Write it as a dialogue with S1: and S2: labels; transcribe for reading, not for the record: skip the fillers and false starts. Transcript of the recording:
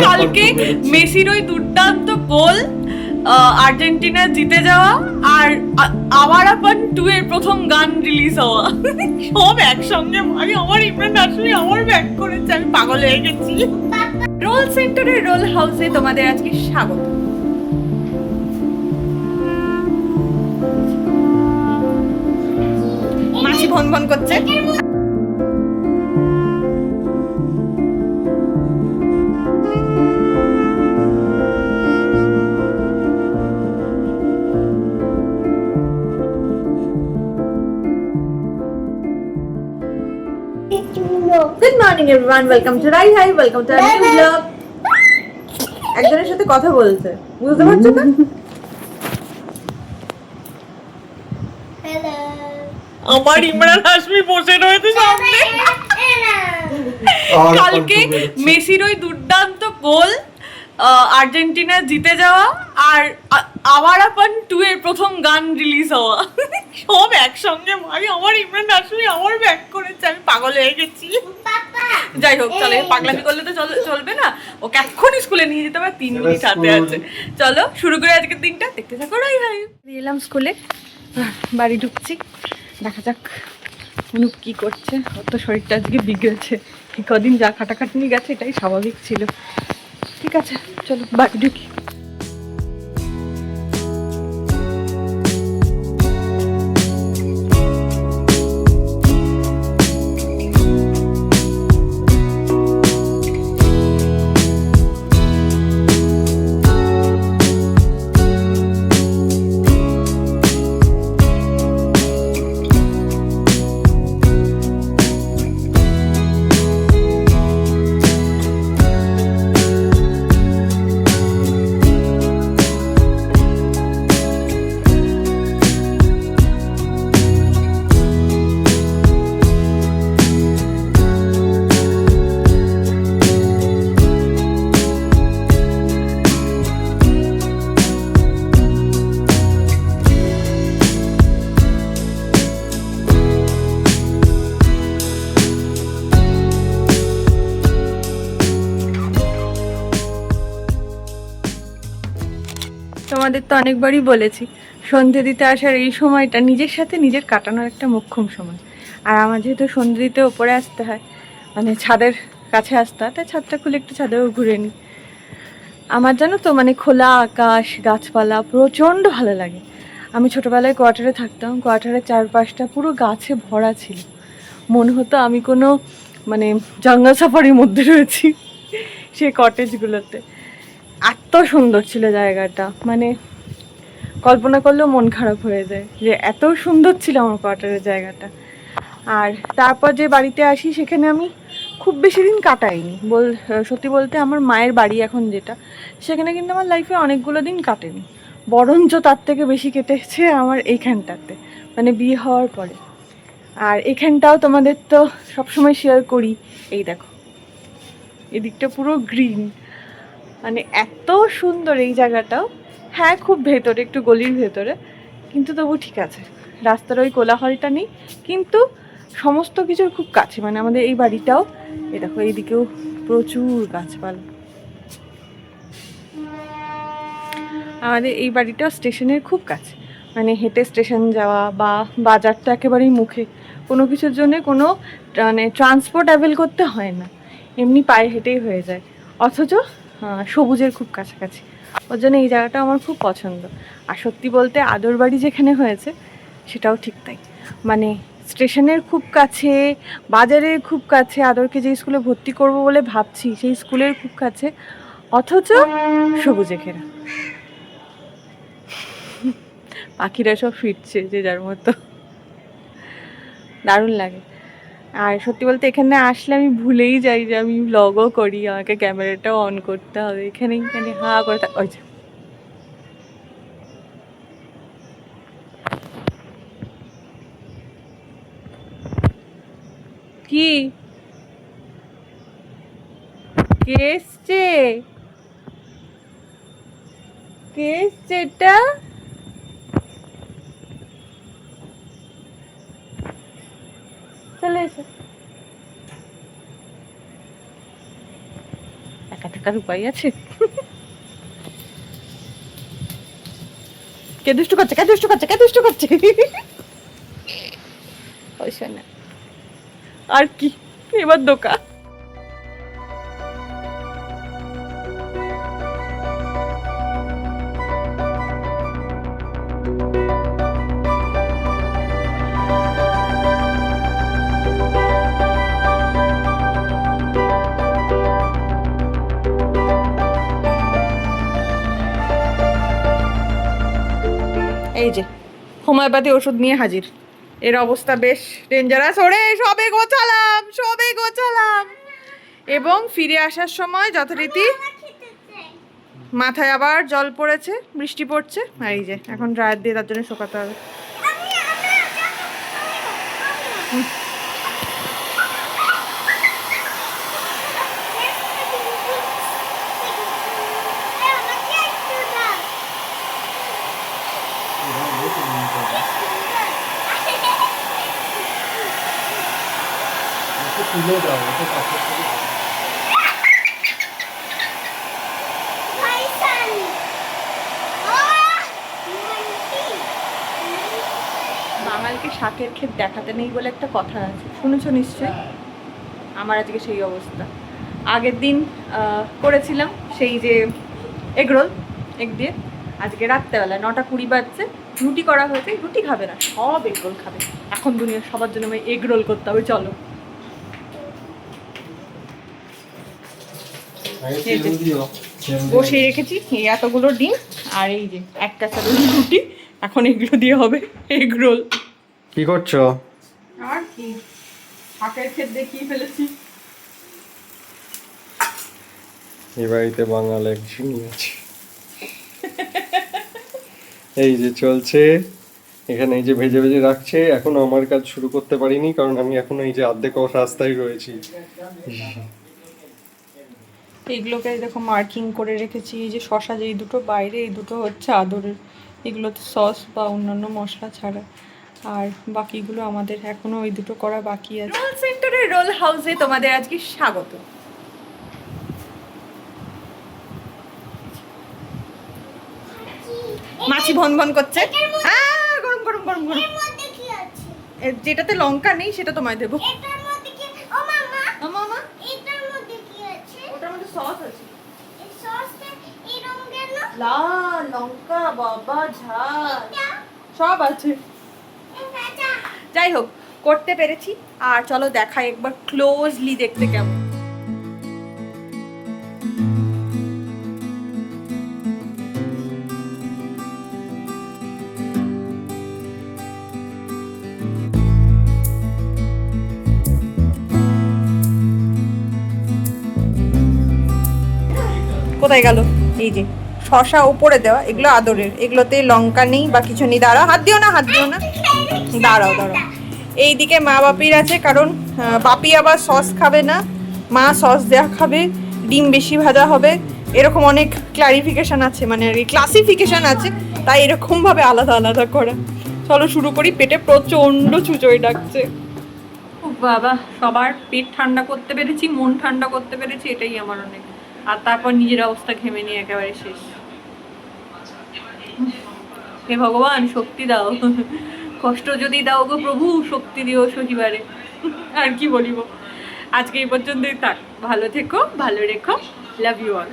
S1: কালকে মেসির ওই দুর্দান্ত গোল, আর্জেন্টিনা জিতে যাওয়া, আর আবার আপন 2 এর প্রথম গান রিলিজ হওয়া, সব একসঙ্গে মানে আমার ইমরান হাশমি আমার ব্যাক করেছে, আমি পাগল হয়ে গেছি। রোল সেন্টারের রোল হাউসে তোমাদের আজকে স্বাগত। মাছি ভন ভন করছে। Good morning everyone, welcome to Rai Hai, welcome to our new vlog. একজনের সাথে কথা বলতে বুঝতে পারছো না?
S2: হ্যালো,
S1: আমার ইমরান হাশমি বসে রয়েছে সামনে। কালকে মেসির ওই দুর্দান্ত গোল, আর্জেন্টিনা জিতে যাওয়া, আর আবার আপন 2 এর প্রথম গান রিলিজ হওয়া, সব একসঙ্গে মানে আমার ইমরান হাশমি আমার ব্যাক করেছে, আমি পাগল হয়ে গেছি। যাই হোক, চলে পাগলামি করলে তো চলবে না, ওকে এক্ষুনি স্কুলে নিয়ে যেতে হবে, 3 মিনিট হাতে আছে। চলো শুরু করে আজকের দিনটা, দেখতে থাকো রাই হাই। এলাম স্কুলে, বাড়ি ঢুকছি, দেখা যাক অনুপ কি করছে। ওর তো শরীরটা আজকে বিগড়েছে, কদিন যা খাটাখাটনি গেছে এটাই স্বাভাবিক ছিল। ঠিক আছে চলো বাড়ি ঢুকি। তোমাদের তো অনেকবারই বলেছি, সন্ধে দিতে আসার এই সময়টা নিজের সাথে নিজের কাটানোর একটা মোক্ষম সময়। আর আমার যেহেতু সন্ধে দিতে ওপরে আসতে হয়, মানে ছাদের কাছে আসতে হয়, তাই ছাদটা খুলে একটু ছাদেও ঘুরে নিই। আমার জানো তো মানে খোলা আকাশ, গাছপালা প্রচণ্ড ভালো লাগে। আমি ছোটোবেলায় কোয়ার্টারে থাকতাম, কোয়ার্টারের চারপাশটা পুরো গাছে ভরা ছিল, মনে হতো আমি কোনো মানে জঙ্গল সাফারির মধ্যে রয়েছি সেই কটেজগুলোতে। এত সুন্দর ছিল জায়গাটা, মানে কল্পনা করলেও মন খারাপ হয়ে যায় যে এত সুন্দর ছিল আমার কোয়ার্টারের জায়গাটা। আর তারপর যে বাড়িতে আসি সেখানে আমি খুব বেশি দিন কাটাইনি, সত্যি বলতে আমার মায়ের বাড়ি এখন যেটা, সেখানে কিন্তু আমার লাইফে অনেকগুলো দিন কাটেনি, বরঞ্চ তার থেকে বেশি কেটেছে আমার এইখানটাতে, মানে বিয়ে হওয়ার পরে। আর এখানটাও তোমাদের তো সবসময় শেয়ার করি, এই দেখো এদিকটা পুরো গ্রিন, মানে এত সুন্দর এই জায়গাটাও। হ্যাঁ খুব ভেতরে, একটু গলির ভেতরে, কিন্তু তবু ঠিক আছে, রাস্তার ওই কোলাহলটা নেই, কিন্তু সমস্ত কিছুর খুব কাছে। মানে আমাদের এই বাড়িটাও, এই দেখো এইদিকেও প্রচুর গাছপালা। আমাদের এই বাড়িটাও স্টেশনের খুব কাছে, মানে হেঁটে স্টেশন যাওয়া বা বাজার তো একেবারেই মুখে, কোনো কিছুর জন্য কোনো মানে ট্রান্সপোর্ট অ্যাভেল করতে হয় না, এমনি পায়ে হেঁটেই হয়ে যায়। অথচ সবুজের খুব কাছাকাছি, ওর জন্য এই জায়গাটা আমার খুব পছন্দ। আর সত্যি বলতে আদর বাড়ি যেখানে হয়েছে সেটাও ঠিক তাই, মানে স্টেশনের খুব কাছে, বাজারের খুব কাছে, আদরকে যে স্কুলে ভর্তি করব বলে ভাবছি সেই স্কুলের খুব কাছে, অথচ সবুজে ঘেরা। পাখিরা সব ফিরছে যে যার মতো, দারুণ লাগে। আর সত্যি বলতে এখানে আসলে আমি ভুলেই যাই যে আমি ব্লগও করি, আমাকে ক্যামেরাটাও অন করতে হবে। এখানে হা করে ওই যে কি কে এসছে, কে এসছে এটা? চলে এসো, থাকার উপায় আছে? কে দুষ্টু করছে, কে দুষ্টু করছে, কে দুষ্টু করছে? ওই শোনা আর কি, এবার দোকা। এই যে হোমিওপ্যাথি ওষুধ নিয়ে হাজির। এর অবস্থা বেশ ডেঞ্জারাস। ওরে সবে গোছালাম এবং ফিরে আসার সময় যথারীতি মাথায় আবার জল পড়েছে, বৃষ্টি পড়ছে। আর এই যে এখন ড্রায়ার দিয়ে তার জন্য শুকাতে হবে।
S2: তুলে দাও, ওটা পাশে থেকে
S1: বাঙালিকে শাকের ক্ষেত দেখাতে নেই বলে একটা কথা আছে, শুনেছো নিশ্চয়ই। আমার আজকে সেই অবস্থা। আগের দিন করেছিলাম সেই যে এগরোল এগ দিয়ে। আজকে রাত্রেবেলা 9:20 বাজছে, রুটি করা হয়েছে। রুটি খাবে না, সব এগরোল খাবে। এখন দুনিয়ার সবার জন্য আমি এগরোল করতে হবে, চলো। বসিয়ে রেখেছি এই এতগুলো ডিম আর এই যে একটা চালের রুটি। এখন এগুলো দিয়ে হবে এগরোল।
S2: কি করছো?
S1: আর কি, শাকের ক্ষেত দেখিয়ে ফেলেছি।
S2: এই বাড়িতে বাঙাল এক ঝিনি আছে। এই যে চলছে এখানে, এই যে ভেজে ভেজে রাখছে। এখনো আমার কাজ শুরু করতে পারিনি, কারণ আমি এখনো এই যে অর্ধেক রাস্তায় রয়েছি।
S1: এইগুলোকে দেখো মার্কিং করে রেখেছি। এই যে শশা, যে এই দুটো বাইরে, এই দুটো হচ্ছে আদরের। এগুলোতে সস বা অন্যান্য মশলা ছাড়া, আর বাকিগুলো আমাদের এখনো ওই দুটো করা বাকি আছে। রোল সেন্টারের রোল হাউসে তোমাদের আজকে স্বাগত। মাছি ভন ভন করছে। গরম গরম গরম গরম। যেটাতে লঙ্কা নেই সেটা তোমায় দেবো। ওটার মধ্যে সস আছে, লাল লঙ্কা, বাবা ঝাল সব আছে। যাই হোক, করতে পেরেছি। আর চলো দেখাই একবার ক্লোজলি দেখতে কেমন। কোথায় গেল? এই যে শশা উপরে দেওয়া, এগুলো আদরের। এগুলোতে লঙ্কা নেই বা কিছু নেই। দাঁড়াও, হাত দিও না, হাত দিও না, দাঁড়াও দাঁড়াও। এইদিকে মা বাপির আছে, কারণ বাপি আবার সস খাবে না, মা সস দেওয়া খাবে, ডিম বেশি ভাজা হবে, এরকম অনেক ক্লারিফিকেশন আছে, মানে ক্লাসিফিকেশন আছে, তাই এরকমভাবে আলাদা আলাদা করা। চলো শুরু করি। পেটে প্রচণ্ড চুচোয় ডাকছে। বাবা, সবার পেট ঠান্ডা করতে পেরেছি, মন ঠান্ডা করতে পেরেছি, এটাই আমার অনেক। আর তারপর নিজের অবস্থা ঘেমে নিয়ে একেবারে শেষ। হে ভগবান, শক্তি দাও। কষ্ট যদি দাও গো প্রভু, শক্তি দিও সহিবারে। আর কি বলিব, আজকে এই পর্যন্তই থাক। ভালো থেকো, ভালো রেখো। Love you all.